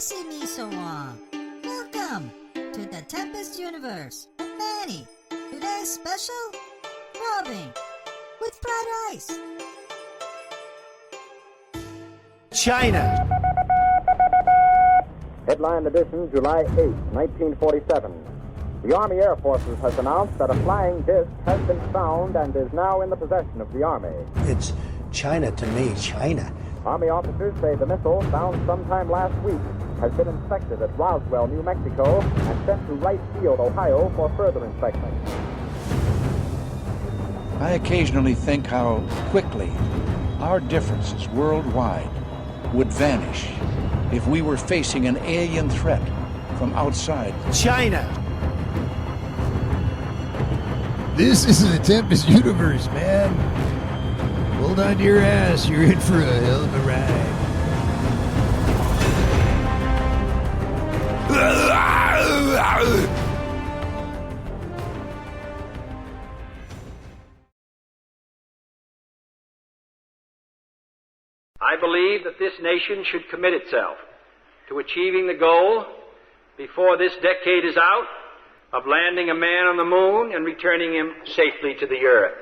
missing me so long. Welcome to the Tempest Universe. And Manny, today's special, robbing with fried rice. China. Headline edition, July 8, 1947. The Army Air Forces has announced that a flying disc has been found and is now in the possession of the Army. It's China to me, China. Army officers say the missile, found sometime last week, has been inspected at Roswell, New Mexico, and sent to Wright Field, Ohio, for further inspection. I occasionally think how quickly our differences worldwide would vanish if we were facing an alien threat from outside. China. This is the Tempest Universe, man. Hold on to your ass. You're in for a hell of a ride. I believe that this nation should commit itself to achieving the goal, before this decade is out, of landing a man on the moon and returning him safely to the earth.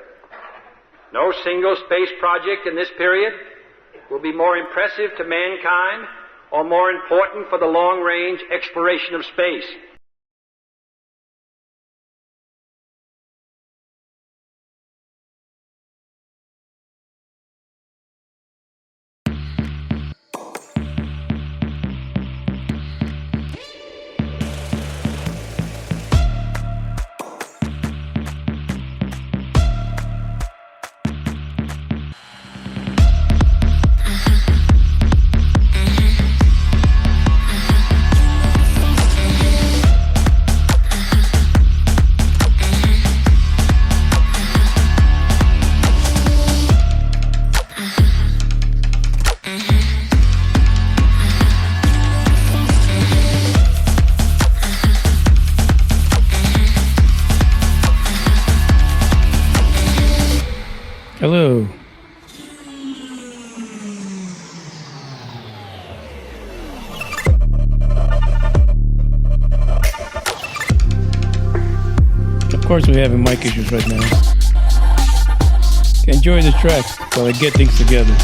No single space project in this period will be more impressive to mankind or more important for the long-range exploration of space. Hello. Of course, we're having mic issues right now. Enjoy the track while I get things together.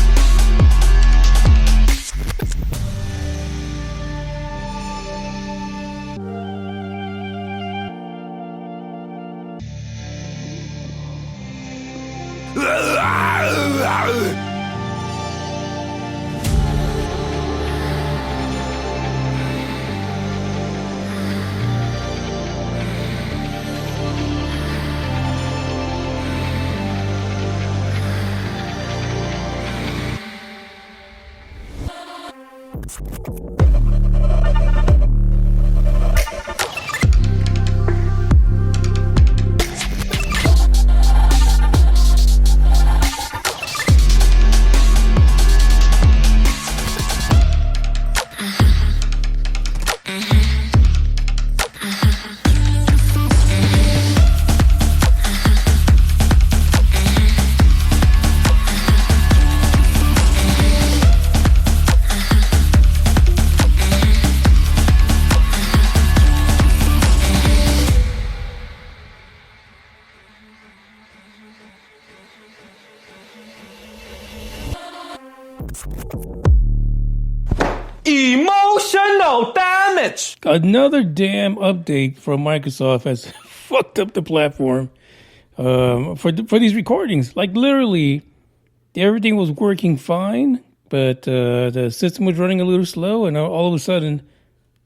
Emotional damage. Another damn update from Microsoft has fucked up the platform for these recordings. Like literally, everything was working fine, but the system was running a little slow, and all of a sudden,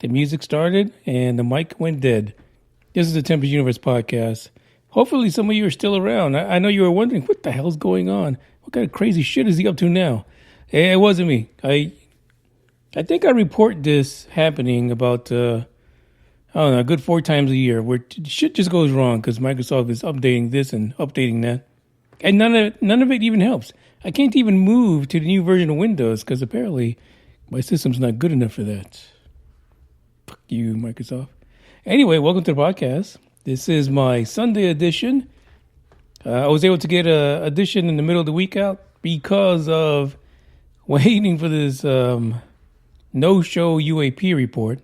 the music started and the mic went dead. This is the Tempest Universe podcast. Hopefully, some of you are still around. I know you were wondering what the hell's going on. What kind of crazy shit is he up to now? It wasn't me. I think I report this happening about, I don't know, a good 4 times a year where shit just goes wrong because Microsoft is updating this and updating that. And none of it even helps. I can't even move to the new version of Windows because apparently my system's not good enough for that. Fuck you, Microsoft. Anyway, welcome to the podcast. This is my Sunday edition. I was able to get an edition in the middle of the week out because of waiting for this no-show UAP report.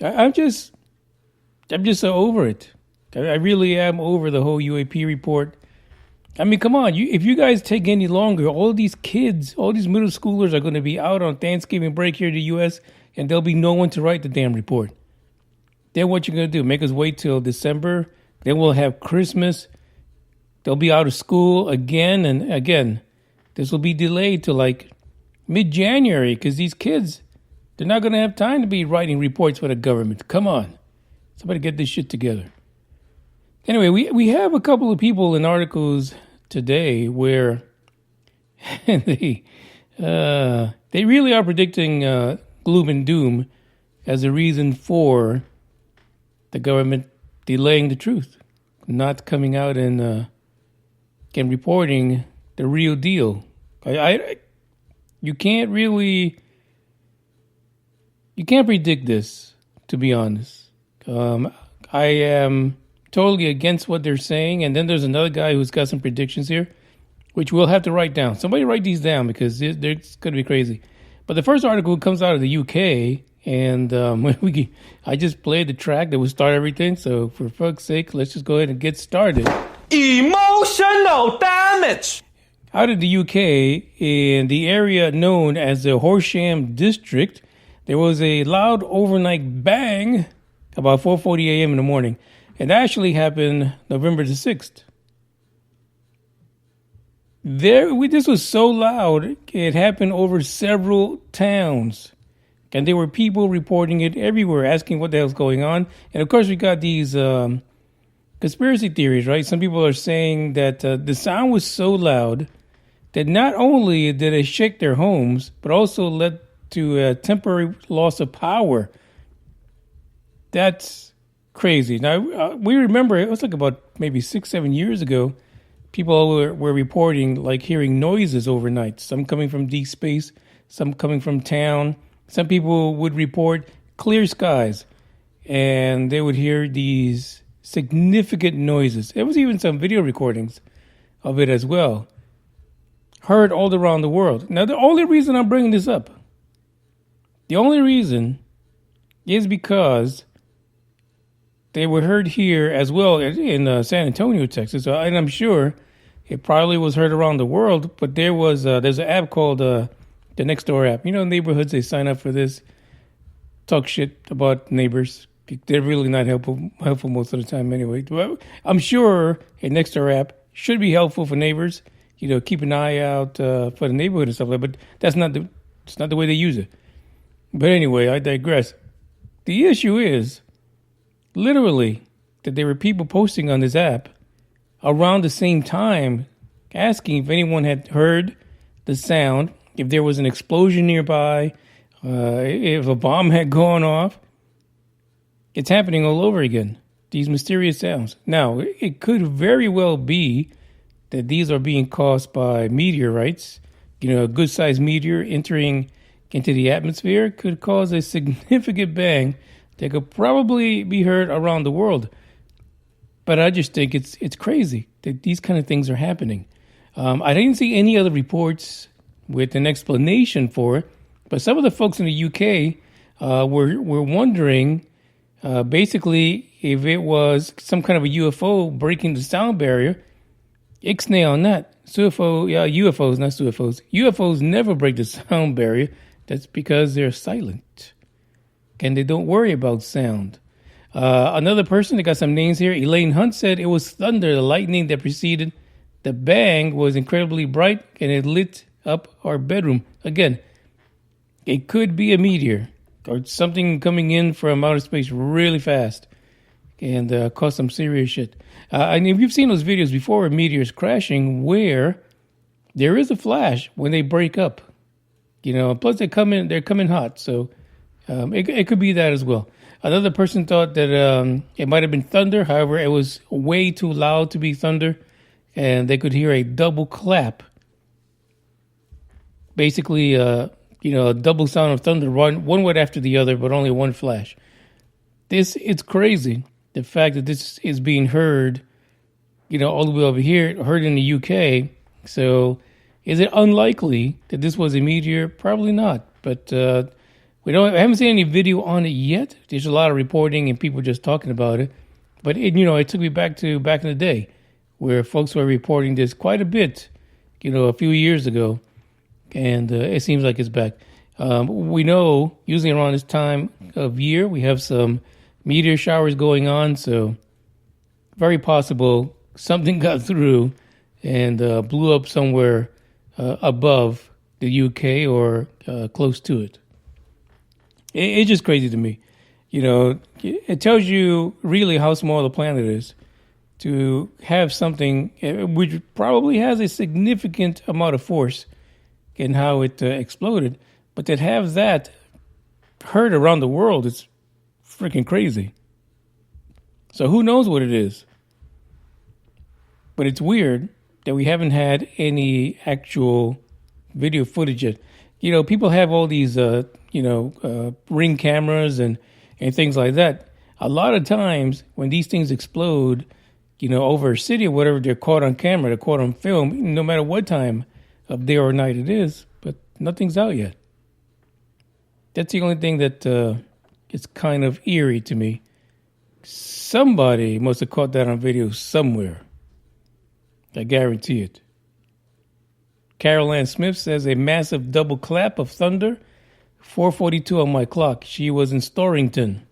I'm just so over it. I really am over the whole UAP report. I mean, come on. If you guys take any longer, all these kids, all these middle schoolers are going to be out on Thanksgiving break here in the U.S., and there'll be no one to write the damn report. Then what you're going to do? Make us wait till December? Then we'll have Christmas. They'll be out of school again and again. This will be delayed to like mid-January because these kids, they're not going to have time to be writing reports for the government. Come on. Somebody get this shit together. Anyway, we have a couple of people in articles today where they really are predicting gloom and doom as a reason for the government delaying the truth, not coming out and reporting the real deal. You can't predict this, to be honest. I am totally against what they're saying, and then there's another guy who's got some predictions here, which we'll have to write down. Somebody write these down because they're going to be crazy. But the first article comes out of the UK, and I just played the track that would start everything. So for fuck's sake, let's just go ahead and get started. Emotional damage. Out of the UK, in the area known as the Horsham district, there was a loud overnight bang about 4:40 a.m. in the morning. It actually happened November the 6th. This was so loud, it happened over several towns. And there were people reporting it everywhere, asking what the hell's going on. And of course, we got these conspiracy theories, right? Some people are saying that the sound was so loud that not only did it shake their homes, but also led to a temporary loss of power. That's crazy. Now, we remember, it was like about maybe 6-7 years ago, people were reporting like hearing noises overnight, some coming from deep space, some coming from town. Some people would report clear skies, and they would hear these significant noises. There was even some video recordings of it as well, heard all around the world. Now, the only reason I'm bringing this up, the only reason is because they were heard here as well in San Antonio, Texas. And I'm sure it probably was heard around the world, but there's an app called the Nextdoor app. You know, neighborhoods, they sign up for this, talk shit about neighbors. They're really not helpful most of the time anyway. But I'm sure a Nextdoor app should be helpful for neighbors. You know, keep an eye out for the neighborhood and stuff like that. But it's not the way they use it. But anyway, I digress. The issue is, literally, that there were people posting on this app around the same time asking if anyone had heard the sound, if there was an explosion nearby, if a bomb had gone off. It's happening all over again, these mysterious sounds. Now, it could very well be that these are being caused by meteorites. You know, a good-sized meteor entering into the atmosphere could cause a significant bang that could probably be heard around the world. But I just think it's crazy that these kind of things are happening. I didn't see any other reports with an explanation for it, but some of the folks in the UK were wondering basically if it was some kind of a UFO breaking the sound barrier. Ixnay on that. UFOs, not UFOs. UFOs never break the sound barrier. That's because they're silent. And they don't worry about sound. Another person, they got some names here. Elaine Hunt said it was thunder. The lightning that preceded the bang was incredibly bright and it lit up our bedroom. Again, it could be a meteor or something coming in from outer space really fast and cause some serious shit. And if you've seen those videos before of meteors crashing where there is a flash when they break up, you know, plus they're coming hot. So it could be that as well. Another person thought that it might have been thunder. However, it was way too loud to be thunder. And they could hear a double clap. Basically, a double sound of thunder, one went after the other, but only one flash. It's crazy. The fact that this is being heard, all the way over here, heard in the UK. So is it unlikely that this was a meteor? Probably not. but I haven't seen any video on it yet. There's a lot of reporting and people just talking about it. But it took me back in the day where folks were reporting this quite a bit, a few years ago, and it seems like it's back. We know usually around this time of year we have some meteor showers going on, so very possible something got through and blew up somewhere above the UK or close to it. It's just crazy to me. It tells you really how small the planet is to have something which probably has a significant amount of force in how it exploded, but to have that heard around the world is freaking crazy. So who knows what it is? But it's weird that we haven't had any actual video footage yet. People have all these, ring cameras and things like that. A lot of times when these things explode, over a city or whatever, they're caught on camera, they're caught on film, no matter what time of day or night it is, but nothing's out yet. That's the only thing that is kind of eerie to me. Somebody must have caught that on video somewhere. I guarantee it. Carol Ann Smith says, a massive double clap of thunder, 4:42 on my clock. She was in Storrington.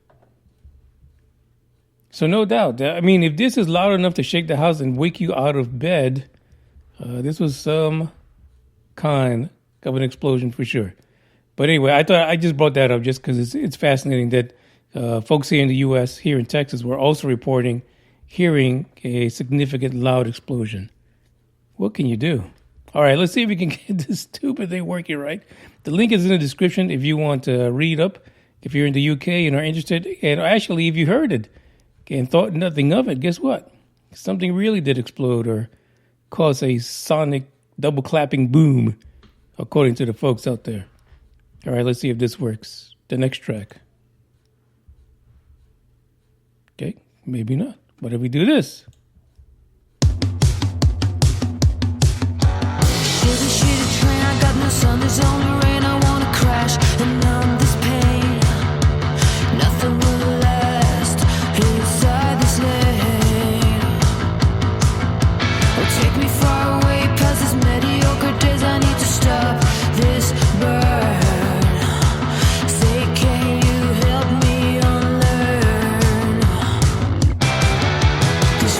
So no doubt, if this is loud enough to shake the house and wake you out of bed, this was some kind of an explosion for sure. But anyway, I thought I just brought that up just because it's fascinating that folks here in the U.S., here in Texas, were also reporting hearing a significant loud explosion. What can you do? All right, let's see if we can get this stupid thing working right. The link is in the description if you want to read up, if you're in the UK and are interested. And actually, if you heard it and thought nothing of it, guess what? Something really did explode or cause a sonic double clapping boom, according to the folks out there. All right, let's see if this works. The next track. Okay, maybe not. What if we do this? Sun, there's only rain, I wanna crash and numb this pain. Nothing will last inside this lane. Oh, take me far away past these mediocre days. I need to stop this burn. Say, can you help me unlearn? 'Cause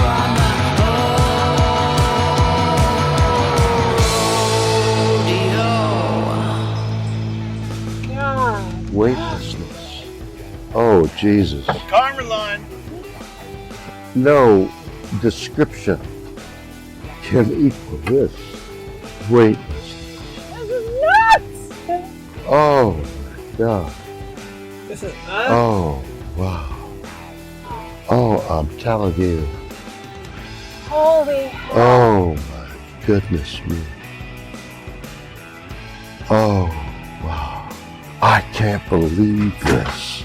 on the rodeo. Weightlessness. Oh, Jesus. Carmeline. No description can equal this. Weightlessness. This is nuts! Oh, my God. This is nuts. Oh, wow. Oh, I'm telling you. Holy hell. Oh, my goodness me. Oh, wow. I can't believe this.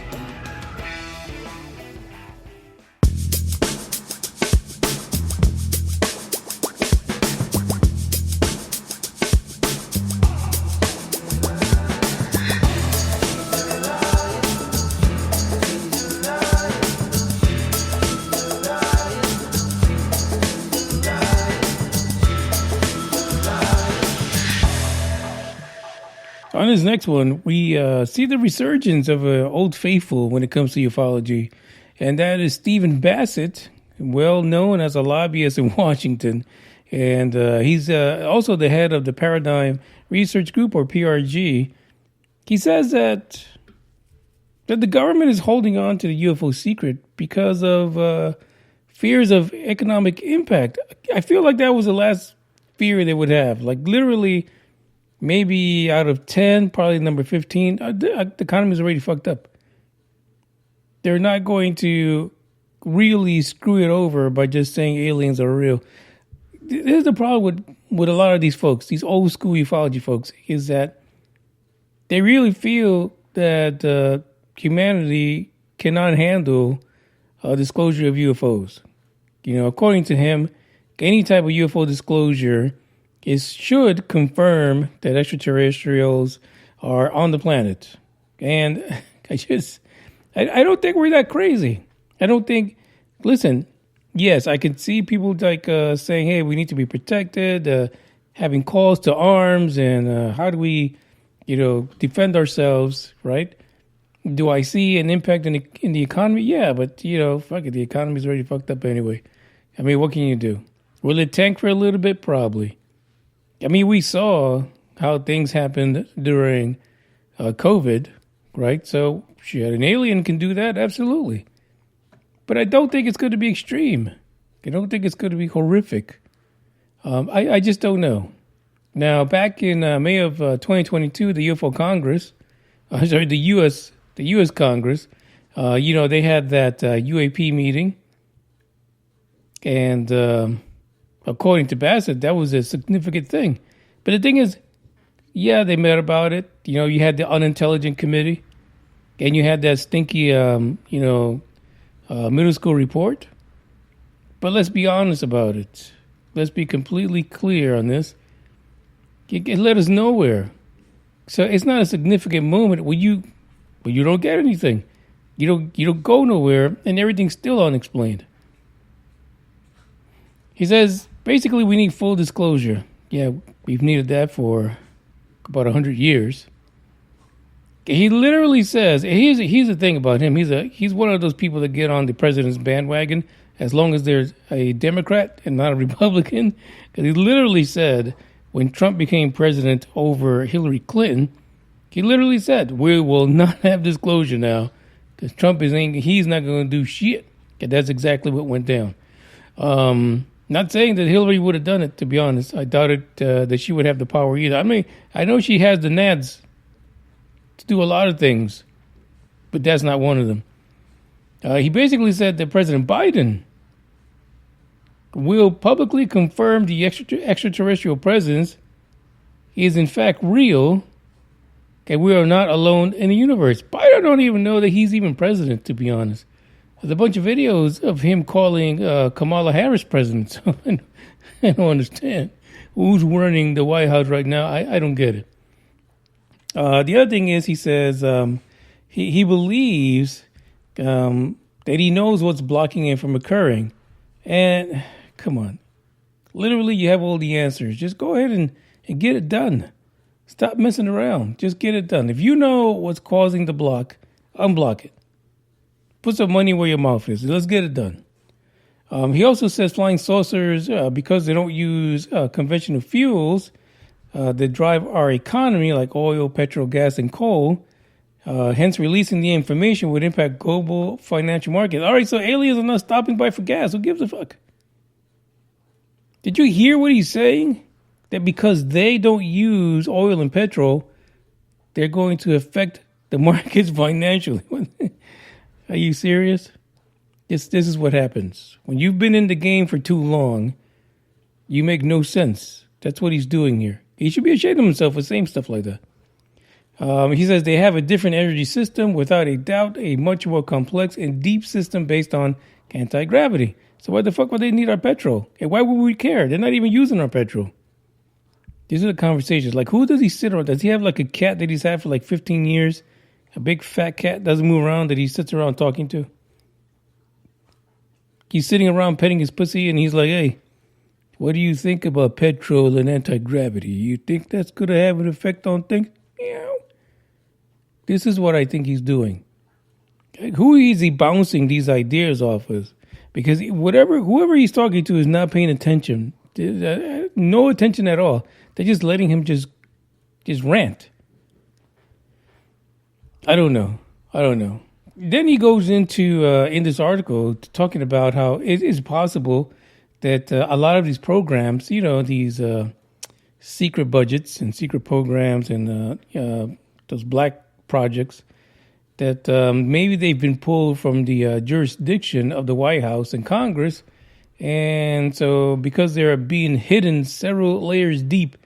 On this next one, we see the resurgence of an old faithful when it comes to ufology, and that is Stephen Bassett, well known as a lobbyist in Washington. And he's also the head of the Paradigm Research Group, or PRG. He says that the government is holding on to the UFO secret because of fears of economic impact. I feel like that was the last fear they would have. Like literally, maybe out of 10, probably number 15, the economy is already fucked up. They're not going to really screw it over by just saying aliens are real. Here's the problem with a lot of these folks, these old school ufology folks, is that they really feel that humanity cannot handle disclosure of UFOs. You know, according to him, any type of UFO disclosure should confirm that extraterrestrials are on the planet. And I don't think we're that crazy. I don't think, listen, yes, I can see people like saying, hey, we need to be protected, having calls to arms, and how do we, defend ourselves, right? Do I see an impact in the economy? Yeah, but, fuck it, the economy's already fucked up anyway. I mean, what can you do? Will it tank for a little bit? Probably. I mean, we saw how things happened during COVID, right? So, shit, an alien can do that? Absolutely. But I don't think it's going to be extreme. I don't think it's going to be horrific. I just don't know. Now, back in May of 2022, the UFO Congress, the U.S. Congress, they had that UAP meeting. And according to Bassett, that was a significant thing. But the thing is, yeah, they met about it. You had the unintelligent committee, and you had that stinky, middle school report. But let's be honest about it. Let's be completely clear on this. It led us nowhere. So it's not a significant moment when you don't get anything. You don't go nowhere, and everything's still unexplained. He says, basically, we need full disclosure. Yeah, we've needed that for about 100 years. He literally says, here's the thing about him. He's one of those people that get on the president's bandwagon as long as there's a Democrat and not a Republican. Because he literally said, when Trump became president over Hillary Clinton, he literally said, we will not have disclosure now because Trump he's not going to do shit. And that's exactly what went down. Not saying that Hillary would have done it, to be honest. I doubted that she would have the power either. I mean, I know she has the nads to do a lot of things, but that's not one of them. He basically said that President Biden will publicly confirm the extraterrestrial presence is in fact real, and we are not alone in the universe. Biden don't even know that he's even president, to be honest. There's a bunch of videos of him calling Kamala Harris president. So I don't understand who's running the White House right now. I don't get it. The other thing is, he says he believes that he knows what's blocking it from occurring. And come on, literally, you have all the answers. Just go ahead and get it done. Stop messing around. Just get it done. If you know what's causing the block, unblock it. Put some money where your mouth is. Let's get it done. He also says flying saucers, because they don't use conventional fuels that drive our economy, like oil, petrol, gas, and coal. Hence, releasing the information would impact global financial markets. All right, so aliens are not stopping by for gas. Who gives a fuck? Did you hear what he's saying? That because they don't use oil and petrol, they're going to affect the markets financially. Are you serious? This is what happens. When you've been in the game for too long, you make no sense. That's what he's doing here. He should be ashamed of himself for saying stuff like that. He says they have a different energy system, without a doubt, a much more complex and deep system based on anti-gravity. So why the fuck would they need our petrol? And why would we care? They're not even using our petrol. These are the conversations. Like, who does he sit around? Does he have like a cat that he's had for like 15 years? A big fat cat doesn't move around that he sits around talking to? He's sitting around petting his pussy and he's like, hey, what do you think about petrol and anti-gravity? You think that's going to have an effect on things? Yeah. This is what I think he's doing. Who is he bouncing these ideas off of? Because whoever he's talking to is not paying attention. No attention at all. They're just letting him just rant. I don't know. Then he goes into, in this article, talking about how it is possible that a lot of these programs, these secret budgets and secret programs and those black projects, that maybe they've been pulled from the jurisdiction of the White House and Congress. And so because they're being hidden several layers deep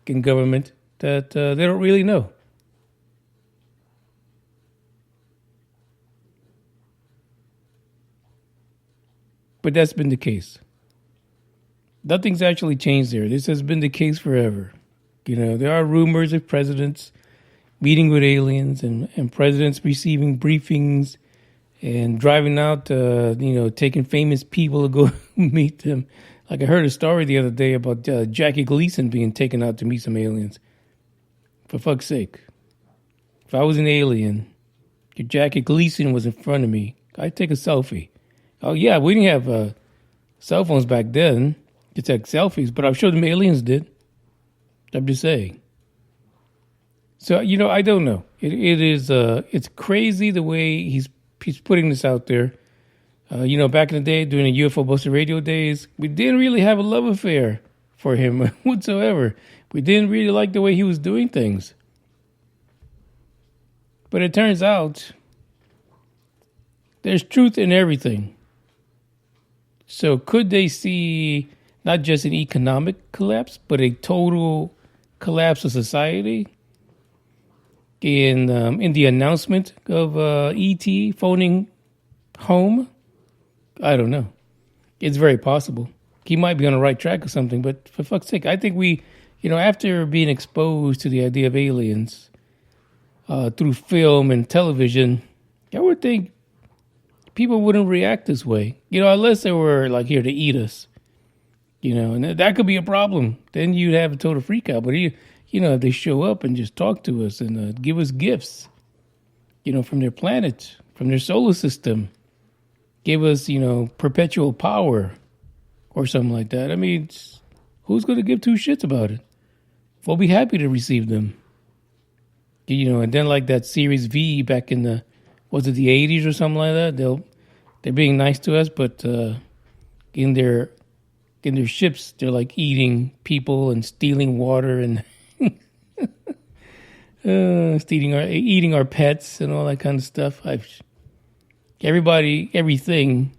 in government, that they don't really know. But that's been the case. Nothing's actually changed there. This has been the case forever. There are rumors of presidents meeting with aliens and presidents receiving briefings and driving out, taking famous people to go meet them. Like I heard a story the other day about Jackie Gleason being taken out to meet some aliens. For fuck's sake. If I was an alien, if Jackie Gleason was in front of me, I'd take a selfie. Oh, yeah, we didn't have cell phones back then to take selfies, but I'm sure the aliens did. I'm just saying. So, I don't know. It's crazy the way he's putting this out there. Back in the day, during the UFO Buster Radio days, we didn't really have a love affair for him whatsoever. We didn't really like the way he was doing things. But it turns out there's truth in everything. So could they see not just an economic collapse, but a total collapse of society in the announcement of E.T. phoning home? I don't know. It's very possible. He might be on the right track or something, but for fuck's sake, I think we, after being exposed to the idea of aliens through film and television, I would think people wouldn't react this way, unless they were like here to eat us, and that could be a problem. Then you'd have a total freak out. But if they show up and just talk to us and give us gifts, from their planet, from their solar system, give us, perpetual power or something like that. I mean, who's going to give two shits about it? We'll be happy to receive them. And then like that Series V back in the, was it the 80s or something like that? They're being nice to us, but in their ships, they're like eating people and stealing water and eating our pets and all that kind of stuff. Everything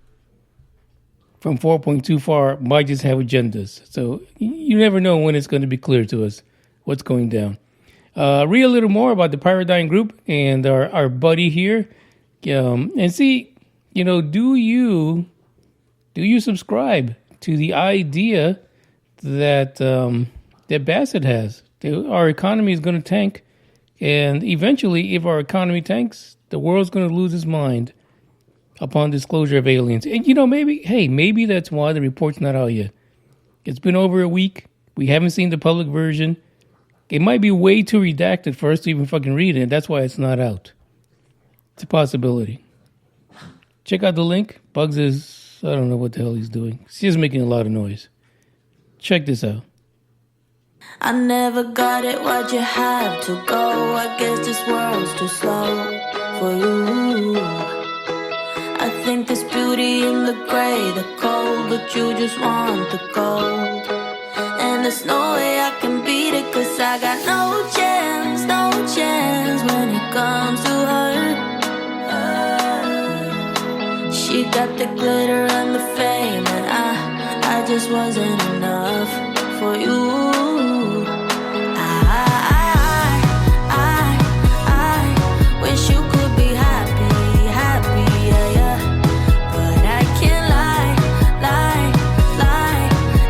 from 4.24 might just have agendas. So you never know when it's going to be clear to us what's going down. Read a little more about the Paradigm Group and our buddy here. And see, do you subscribe to the idea that that Bassett has? Our economy is going to tank, and eventually, if our economy tanks, the world's going to lose its mind upon disclosure of aliens. And maybe that's why the report's not out yet. It's been over a week. We haven't seen the public version. It might be way too redacted for us to even fucking read it. That's why it's not out. It's a possibility. Check out the link. Bugs' So I don't know what the hell he's doing. He's just making a lot of noise. Check this out. I never got it, why'd you have to go? I guess this world's too slow for you. I think there's beauty in the gray, the cold, but you just want the gold. And there's no way I can beat it, cause I got no chance when it comes to her. She got the glitter and the fame, and I just wasn't enough for you. I wish you could be happy, yeah, yeah. But I can't lie.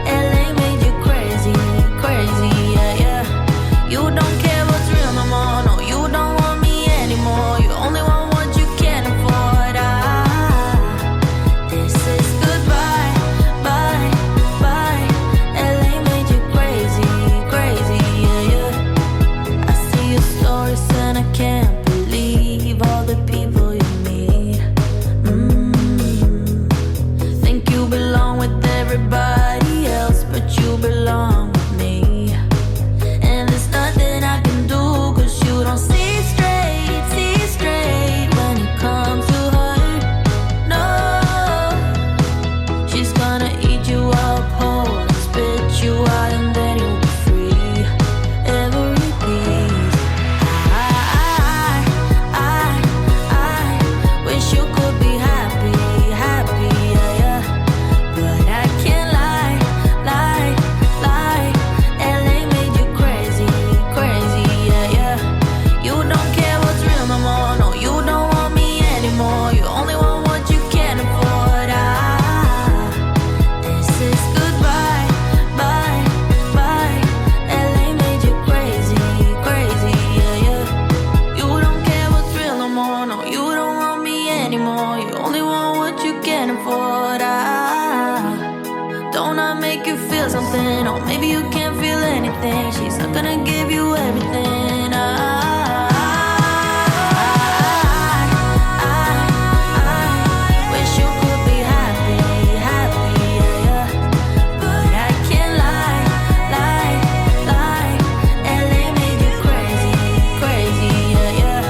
LA made you crazy, yeah, yeah. You don't care what's real no more, no, you don't want me anymore. You only want what you can afford. This is goodbye, bye. LA made you crazy, yeah, yeah. I see your stories and I can't believe all the people you meet. Think you belong with everybody else, but you belong with me. And there's nothing I can do, cause you don't see straight when it comes to her. No, she's gonna eat you up whole and spit you out, and then you'll be free. Every piece. I wish you could be happy, yeah, yeah. But I can't lie. LA made you crazy, yeah, yeah. You don't care what's real no more, no, you don't want me anymore. You only want what you can afford. This is goodbye, bye. LA made you crazy, yeah, yeah. You don't care what's real no more, no, you don't want me anymore. You only want what you can afford. Don't I make you feel something? Or maybe you can't feel anything. She's not gonna give you everything. I wish you could be happy, yeah, yeah. But I can't lie. LA made you crazy, yeah, yeah.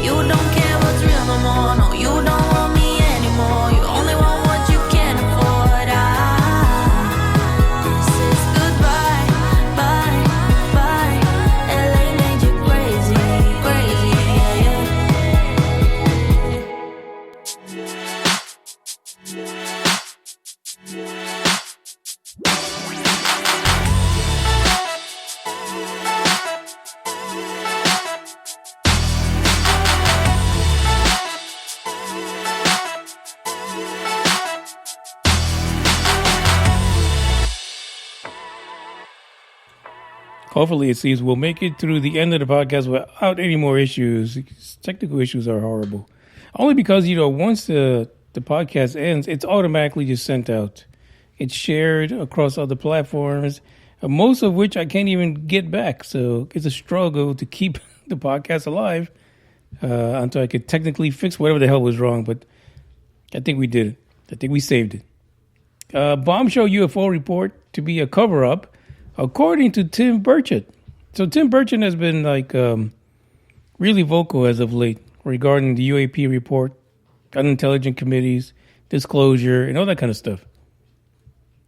You don't care what's real no more, no, you don't want me anymore. You only want what you can afford. This is goodbye, bye. LA made you crazy, yeah, yeah. Hopefully, it seems we'll make it through the end of the podcast without any more issues. Technical issues are horrible. Only because, once the podcast ends, it's automatically just sent out. It's shared across other platforms, most of which I can't even get back. So it's a struggle to keep the podcast alive until I could technically fix whatever the hell was wrong. But I think we did it. I think we saved it. Bombshell UFO report to be a cover-up, according to Tim Burchett. So Tim Burchett has been really vocal as of late regarding the UAP report, unintelligent committees, disclosure, and all that kind of stuff.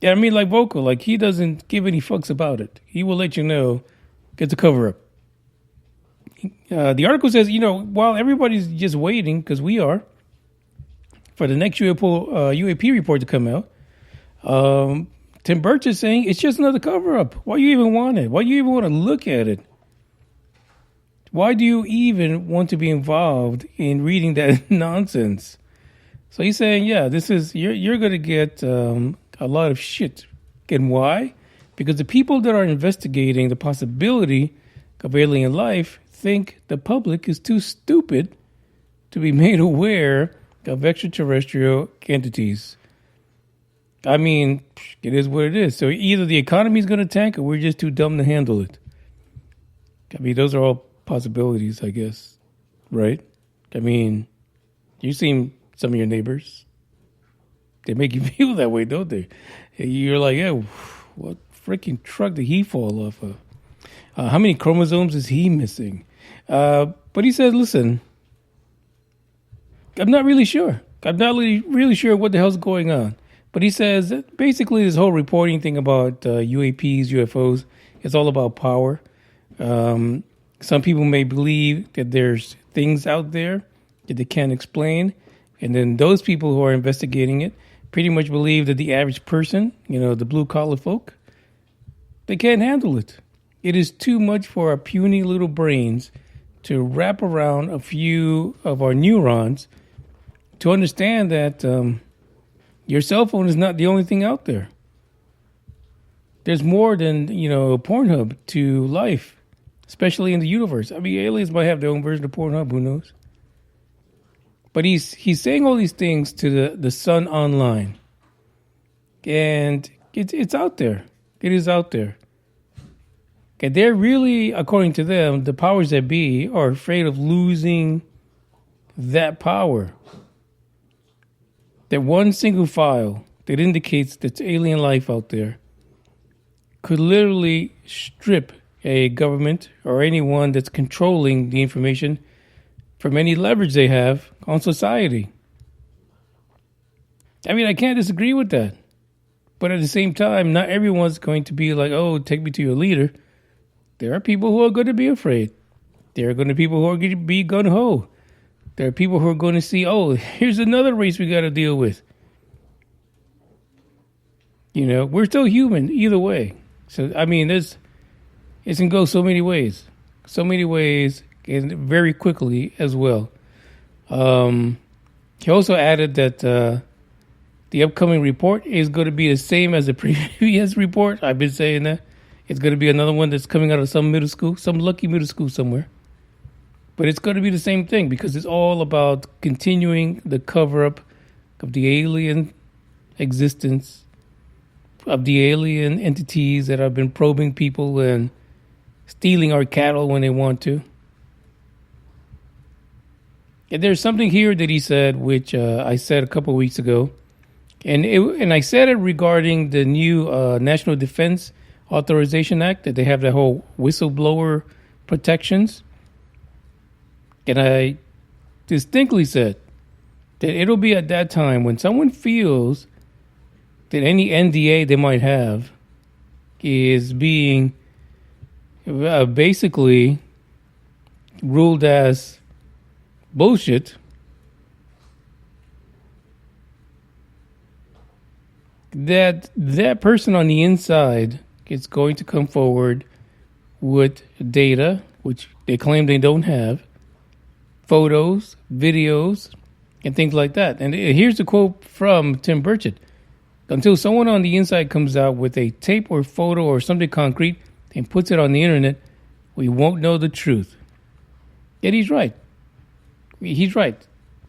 Yeah, I mean, like vocal, like he doesn't give any fucks about it. He will let you know it's a cover-up. The article says, while everybody's just waiting, because we are, for the next UAP report to come out, Tim Burch is saying it's just another cover-up. Why do you even want it? Why do you even want to look at it? Why do you even want to be involved in reading that nonsense? So he's saying, yeah, you're going to get a lot of shit. And why? Because the people that are investigating the possibility of alien life think the public is too stupid to be made aware of extraterrestrial entities. I mean, it is what it is. So either the economy is going to tank or we're just too dumb to handle it. I mean, those are all possibilities, I guess. Right? I mean, you've seen some of your neighbors. They make you feel that way, don't they? You're like, yeah, what freaking truck did he fall off of? How many chromosomes is he missing? But he said, listen, I'm not really sure. I'm not really sure what the hell's going on. But he says that basically this whole reporting thing about UAPs, UFOs, is all about power. Some people may believe that there's things out there that they can't explain. And then those people who are investigating it pretty much believe that the average person, the blue-collar folk, they can't handle it. It is too much for our puny little brains to wrap around a few of our neurons to understand that your cell phone is not the only thing out there. There's more than, Pornhub to life, especially in the universe. I mean, aliens might have their own version of Pornhub, who knows? But he's saying all these things to the Sun Online. And it's out there. It is out there. Okay, they're really, according to them, the powers that be are afraid of losing that power. That one single file that indicates there's alien life out there could literally strip a government or anyone that's controlling the information from any leverage they have on society. I mean, I can't disagree with that. But at the same time, not everyone's going to be like, oh, take me to your leader. There are people who are going to be afraid. There are going to be people who are going to be gung-ho. There are people who are going to see, oh, here's another race we got to deal with. We're still human either way. So, I mean, it can go so many ways. So many ways, and very quickly as well. He also added that the upcoming report is going to be the same as the previous report. I've been saying that. It's going to be another one that's coming out of some middle school, some lucky middle school somewhere. But it's going to be the same thing because it's all about continuing the cover-up of the alien existence, of the alien entities that have been probing people and stealing our cattle when they want to. And there's something here that he said, which I said a couple of weeks ago. And I said it regarding the new National Defense Authorization Act, that they have the whole whistleblower protections. And I distinctly said that it'll be at that time when someone feels that any NDA they might have is being basically ruled as bullshit, that person on the inside is going to come forward with data, which they claim they don't have, photos, videos, and things like that. And here's a quote from Tim Burchett. Until someone on the inside comes out with a tape or photo or something concrete and puts it on the internet, we won't know the truth. Yet he's right. He's right.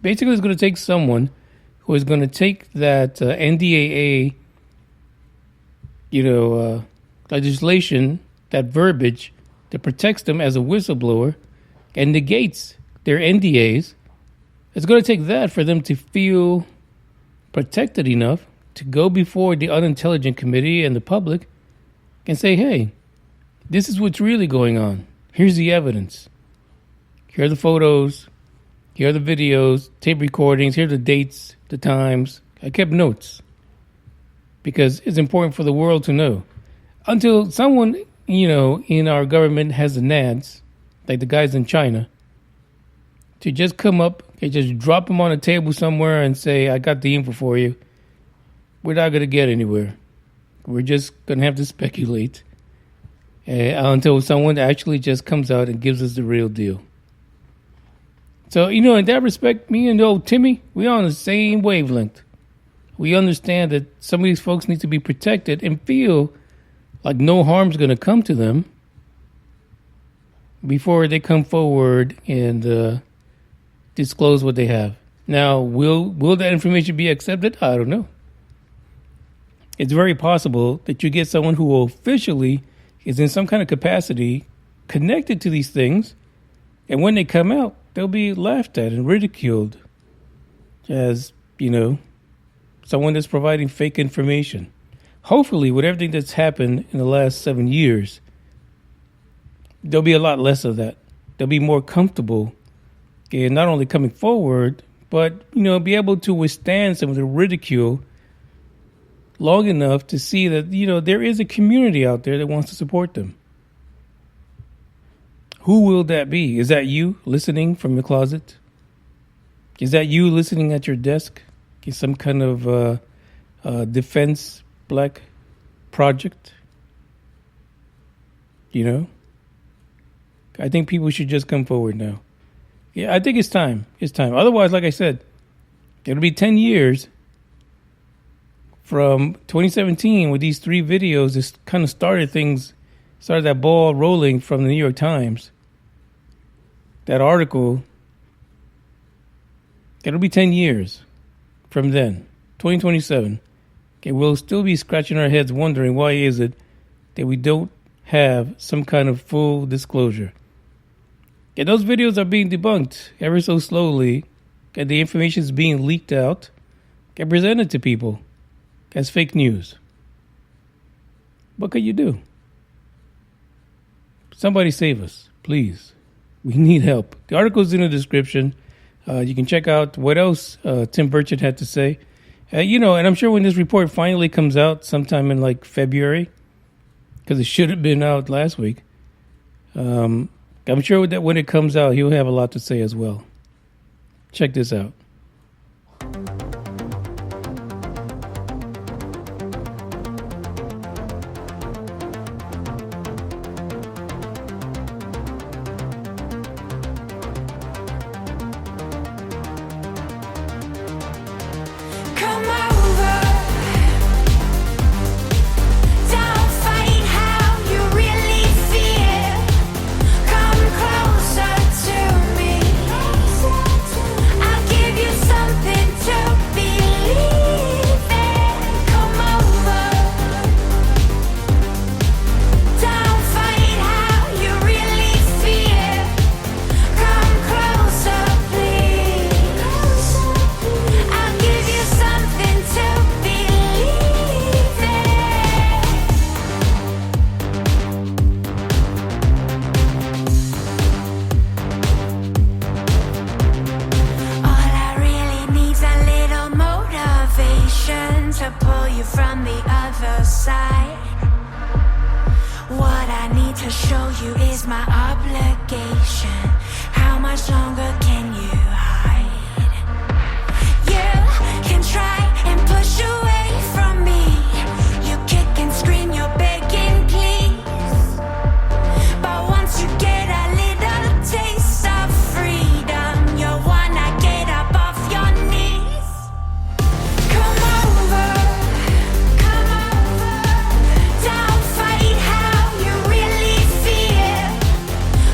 Basically, it's going to take someone who is going to take that NDAA, legislation, that verbiage that protects them as a whistleblower and negates their NDAs. It's going to take that for them to feel protected enough to go before the unintelligent committee and the public and say, hey, this is what's really going on. Here's the evidence. Here are the photos. Here are the videos, tape recordings. Here are the dates, the times. I kept notes because it's important for the world to know. Until someone, in our government has the nads, like the guys in China, to just come up and just drop them on a table somewhere and say, I got the info for you. We're not going to get anywhere. We're just going to have to speculate until someone actually just comes out and gives us the real deal. So, in that respect, me and old Timmy, we're on the same wavelength. We understand that some of these folks need to be protected and feel like no harm's going to come to them before they come forward and disclose what they have. Now, will that information be accepted? I don't know. It's very possible that you get someone who officially is in some kind of capacity connected to these things, and when they come out, they'll be laughed at and ridiculed as, someone that's providing fake information. Hopefully, with everything that's happened in the last 7 years, there'll be a lot less of that. They'll be more comfortable in not only coming forward, but, be able to withstand some of the ridicule long enough to see that, there is a community out there that wants to support them. Who will that be? Is that you listening from your closet? Is that you listening at your desk? Is some kind of defense black project? I think people should just come forward now. Yeah, I think it's time. It's time. Otherwise, like I said, it'll be 10 years from 2017 with these 3 videos. This kind of started that ball rolling from the New York Times. That article, it'll be 10 years from then, 2027. Okay, we'll still be scratching our heads wondering why is it that we don't have some kind of full disclosure. And those videos are being debunked ever so slowly, and the information is being leaked out and presented to people as fake news. What could you do? Somebody save us, please. We need help. The article's in the description. You can check out what else Tim Burchett had to say. And I'm sure when this report finally comes out sometime in like February, because it should have been out last week, I'm sure that when it comes out, he'll have a lot to say as well. Check this out.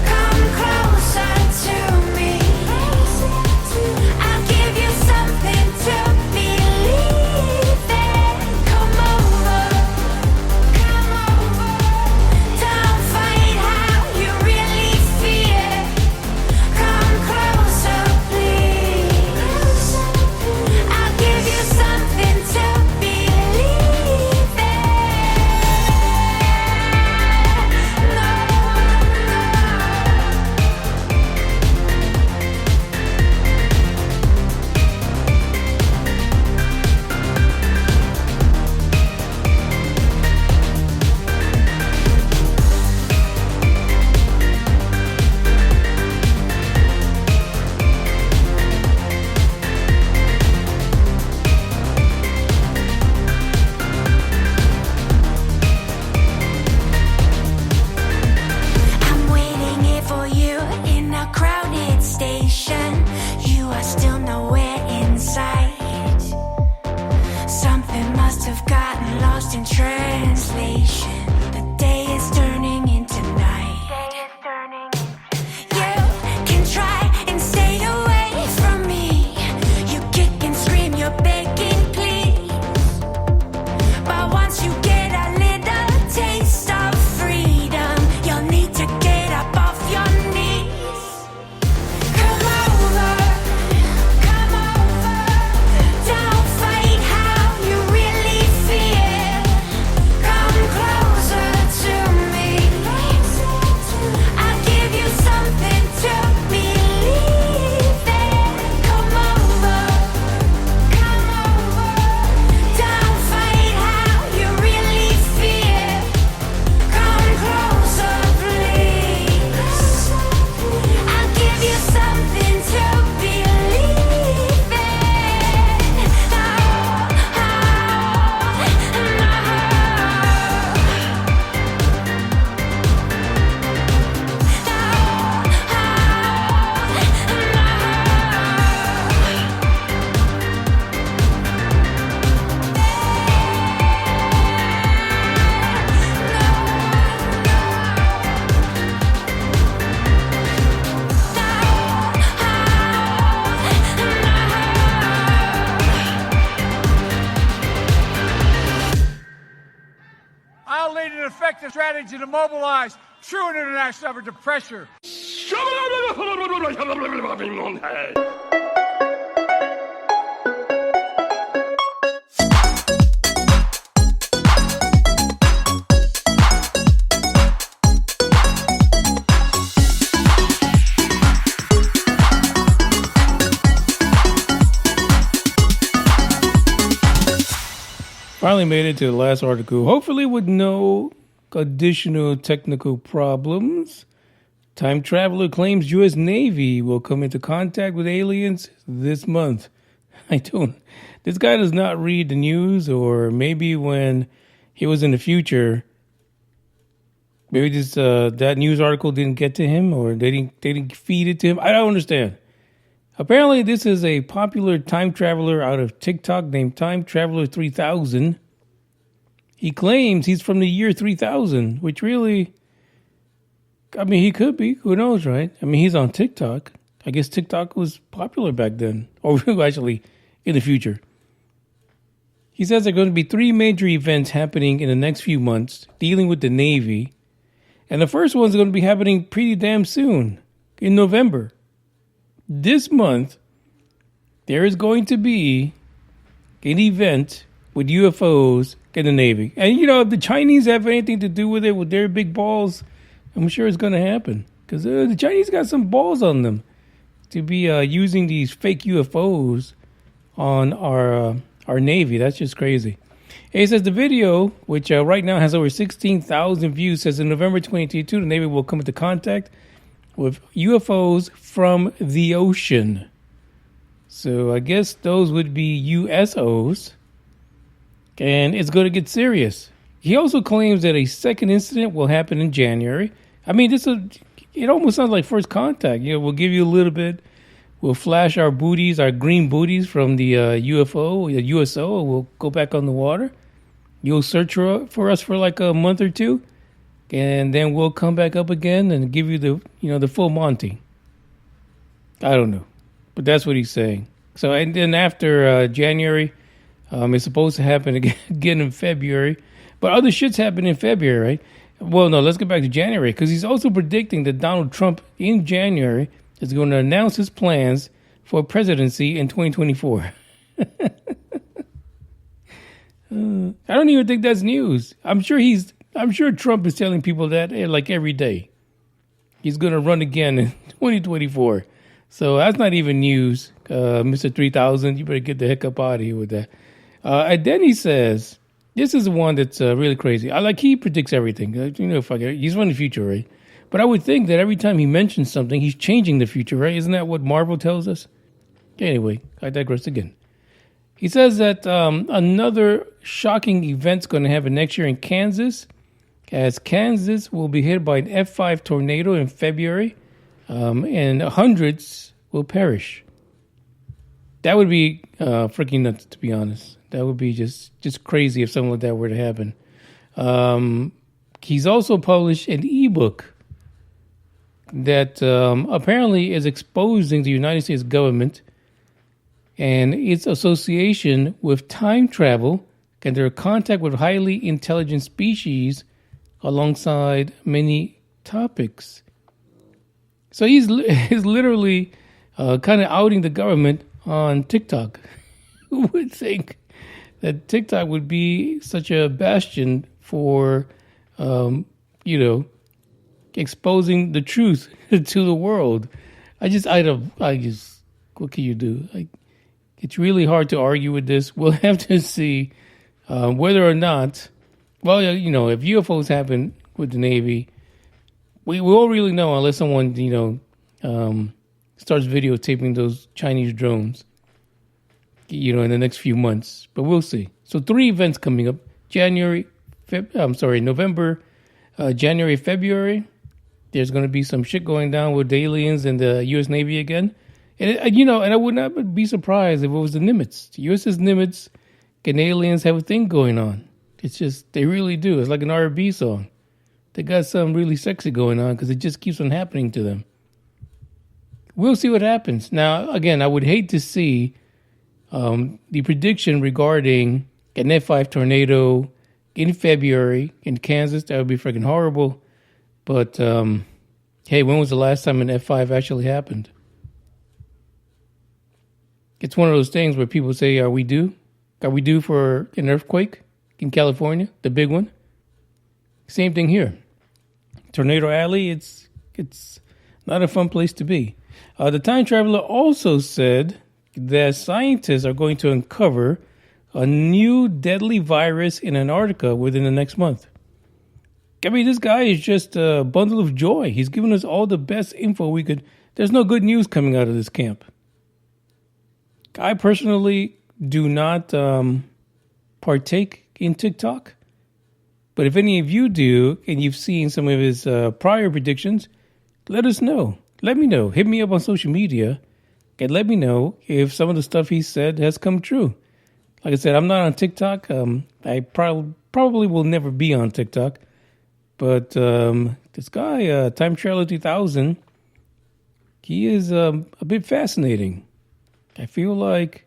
Come closer to me. I'll lead an effective strategy to mobilize true international effort to pressure. Finally made it to the last article, hopefully with no additional technical problems. Time traveler claims U.S. Navy will come into contact with aliens this month. This guy does not read the news, or maybe when he was in the future, maybe that news article didn't get to him, or they didn't feed it to him. I don't understand. Apparently, this is a popular time traveler out of TikTok named Time Traveler 3000. He claims he's from the year 3000, which really, I mean, he could be. Who knows, right? I mean, he's on TikTok. I guess TikTok was popular back then, or actually in the future. He says there are going to be 3 major events happening in the next few months dealing with the Navy. And the first one's going to be happening pretty damn soon, in November. This month, there is going to be an event with UFOs in the Navy. And, you know, if the Chinese have anything to do with it, with their big balls, I'm sure it's going to happen. Because the Chinese got some balls on them to be using these fake UFOs on our Navy. That's just crazy. And he says the video, which right now has over 16,000 views, says in November 2022, the Navy will come into contact with UFOs from the ocean. So I guess those would be USOs. And it's going to get serious. He also claims that a second incident will happen in January. I mean, it almost sounds like first contact. You know, we'll give you a little bit. We'll flash our booties, our green booties from the UFO, the USO, and we'll go back on the water. You'll search for us for like a month or two. And then we'll come back up again and give you the full Monty. I don't know, but that's what he's saying. So, and then after January, it's supposed to happen again in February, but other shit's happening in February, right? Well, no, let's get back to January, because he's also predicting that Donald Trump in January is going to announce his plans for presidency in 2024. I don't even think that's news. I'm sure Trump is telling people that like every day. He's going to run again in 2024. So that's not even news. Mr. 3000, you better get the heck up out of here with that. And then he says, this is the one that's really crazy. He predicts everything. He's from the future, right? But I would think that every time he mentions something, he's changing the future, right? Isn't that what Marvel tells us? Anyway, I digress again. He says that another shocking event's going to happen next year in Kansas, as Kansas will be hit by an F5 tornado in February, and hundreds will perish. That would be freaking nuts, to be honest. That would be just crazy if something like that were to happen. He's also published an ebook that apparently is exposing the United States government and its association with time travel and their contact with highly intelligent species alongside many topics. So he's literally kind of outing the government on TikTok. Who would think that TikTok would be such a bastion for, exposing the truth to the world? What can you do? It's really hard to argue with this. We'll have to see whether or not, if UFOs happen with the Navy, we won't really know unless someone, starts videotaping those Chinese drones, in the next few months. But we'll see. So 3 events coming up. November, January, February. There's going to be some shit going down with the aliens and the U.S. Navy again. And, and I would not be surprised if it was the Nimitz. The USS Nimitz and aliens have a thing going on. It's just, they really do. It's like an R&B song. They got something really sexy going on because it just keeps on happening to them. We'll see what happens. Now, again, I would hate to see the prediction regarding an F5 tornado in February in Kansas. That would be freaking horrible. But, hey, when was the last time an F5 actually happened? It's one of those things where people say, are we due? Are we due for an earthquake in California? The big one? Same thing here. Tornado Alley, it's not a fun place to be. The time traveler also said that scientists are going to uncover a new deadly virus in Antarctica within the next month. I mean, this guy is just a bundle of joy. He's given us all the best info we could. There's no good news coming out of this camp. I personally do not partake in TikTok. But if any of you do, and you've seen some of his prior predictions, let us know. Let me know. Hit me up on social media and let me know if some of the stuff he said has come true. Like I said, I'm not on TikTok. I probably will never be on TikTok. But this guy, Time Traveler 3000, he is a bit fascinating. I feel like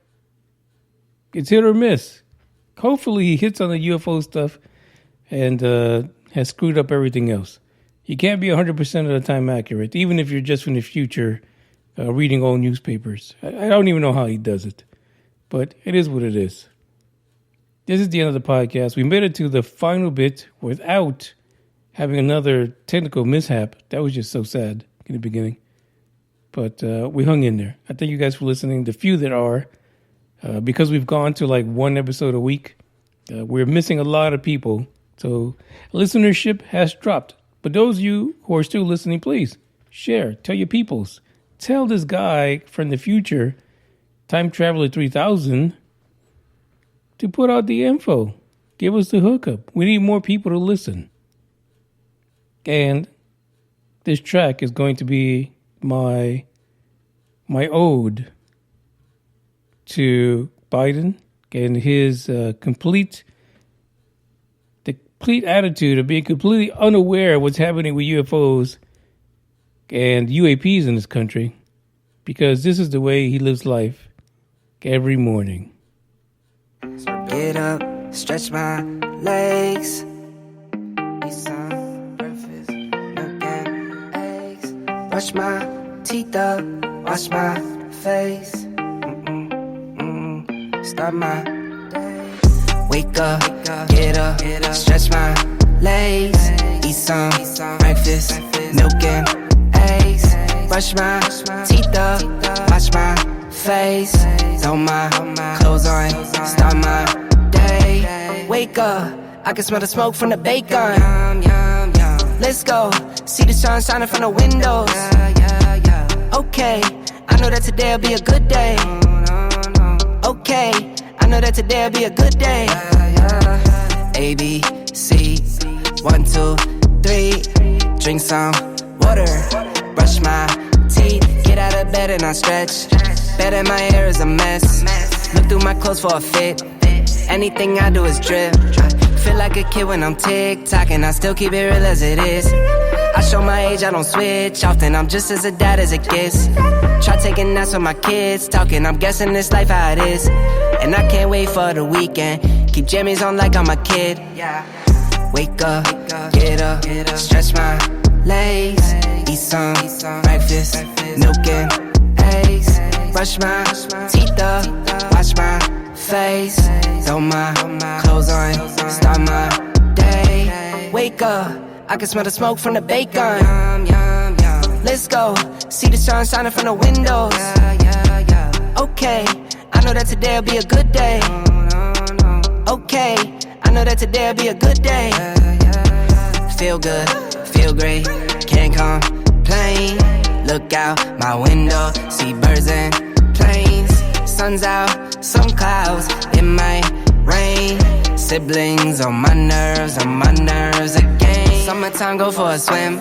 it's hit or miss. Hopefully he hits on the UFO stuff and has screwed up everything else. You can't be 100% of the time accurate, even if you're just from the future reading old newspapers. I don't even know how he does it, but it is what it is. This is the end of the podcast. We made it to the final bit without having another technical mishap. That was just so sad in the beginning. But we hung in there. I thank you guys for listening. The few that are, because we've gone to like one episode a week, we're missing a lot of people. So listenership has dropped. But those of you who are still listening, please share. Tell your peoples. Tell this guy from the future, Time Traveler 3000, to put out the info. Give us the hookup. We need more people to listen. And this track is going to be my ode to Biden and his complete attitude of being completely unaware of what's happening with UFOs and UAPs in this country, because this is the way he lives life every morning. Get up, stretch my legs, eat some breakfast, milk and eggs, brush my teeth up, wash my face, start my day. Wake up, get up, stretch my legs, eat some breakfast, milk and eggs, brush my teeth up, wash my face, throw my clothes on, start my day. Wake up, I can smell the smoke from the bacon. Let's go, see the sun shining from the windows. Okay, I know that today'll be a good day. Okay, I know that today'll be a good day. A, B, C, 1, 2, 3. Drink some water, brush my teeth, get out of bed and I stretch. Bed in my hair is a mess. Look through my clothes for a fit. Anything I do is drip. Feel like a kid when I'm tick-tocking. I still keep it real as it is. I show my age, I don't switch often. I'm just as a dad as it gets. Try taking naps with my kids talking. I'm guessing this life how it is. And I can't wait for the weekend. Keep jammies on like I'm a kid. Wake up, get up, stretch my legs, eat some breakfast, milk and eggs, brush my teeth up, wash my face, throw my clothes on, start my day. Wake up, I can smell the smoke from the bacon. Let's go, see the sun shining from the windows. Okay, I know that today'll be a good day. Okay, I know that today'll be a good day. Feel good, feel great, can't complain. Look out my window, see birds and planes. Sun's out, some clouds, it might rain. Siblings on my nerves again. Summertime, go for a swim.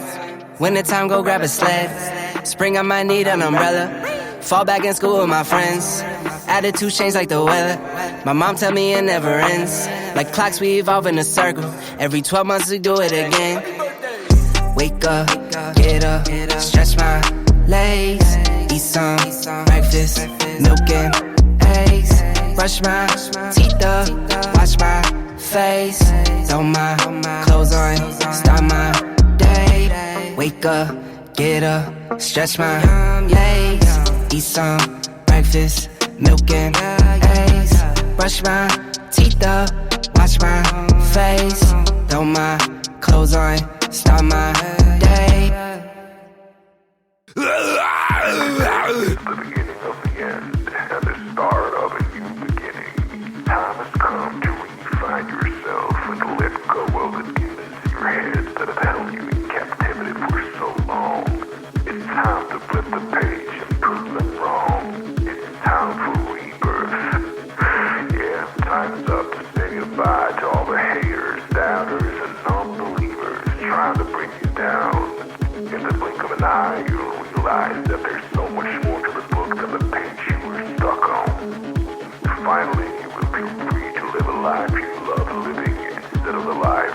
Wintertime, go grab a sled. Spring, I might need an umbrella. Fall back in school with my friends. Attitude change like the weather. My mom tell me it never ends. Like clocks, we evolve in a circle. Every 12 months we do it again. Wake up, get up, stretch my legs, eat some breakfast, milk and eggs, brush my teeth up, wash my face. Throw my clothes on, start my day. Wake up, get up, stretch my legs. Eat some breakfast, milk and eggs. Brush my teeth up, wash my face. Throw my clothes on, start my day. The beginning of the end and the start of a new beginning. Time has come to refine yourself and let go of the demons in your head that have held you in captivity for so long. It's time to flip the page and prove them wrong. It's time for rebirth. Yeah, time's up to say goodbye to all the haters, doubters, and non-believers trying to bring you down. In the blink of an eye, you'll realize that there's so much more to the book than the page you were stuck on. Finally, you will feel free to live a life you love living instead of the life